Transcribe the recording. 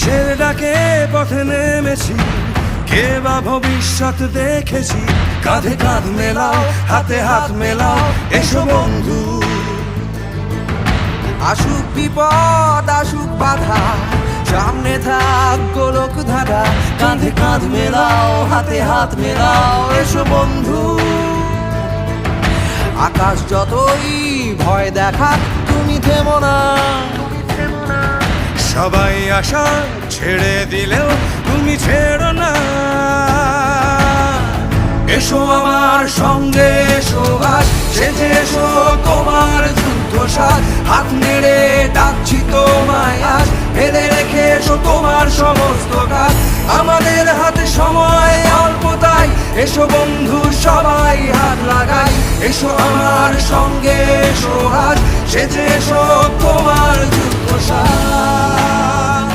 কিসের ডাকে পথে নেমেছি, কে বা ভবিষ্যৎ দেখেছি। কাঁধে কাঁধ মেলাও, হাতে হাত মেলাও, এসো বন্ধু। আসুক বিপদ আসুক বাধা, সামনে থাক গোলক ধাঁধা। কাঁধে কাঁধ মেলাও, হাতে হাত মেলাও, এসো বন্ধু। আকাশ যতই ভয় দেখাক তুমি থেমো না। সবাই আশা ছেড়ে দিলেও তুমি ছেড়ো না। এসো আমার সঙ্গে, এসো আজ সেজে এসো তোমার যুদ্ধ সাজ। হাত নেড়ে ডাকছি তোমায় আজ, ফেলে রেখে এসো তোমার সমস্ত কাজ। আমাদের হাতে সময় অল্প তাই, এসো বন্ধু সবাই হাত লাগাই। এসো আমার সঙ্গে, এসো আজ সেজে এসো তোমার যুদ্ধ সাজ।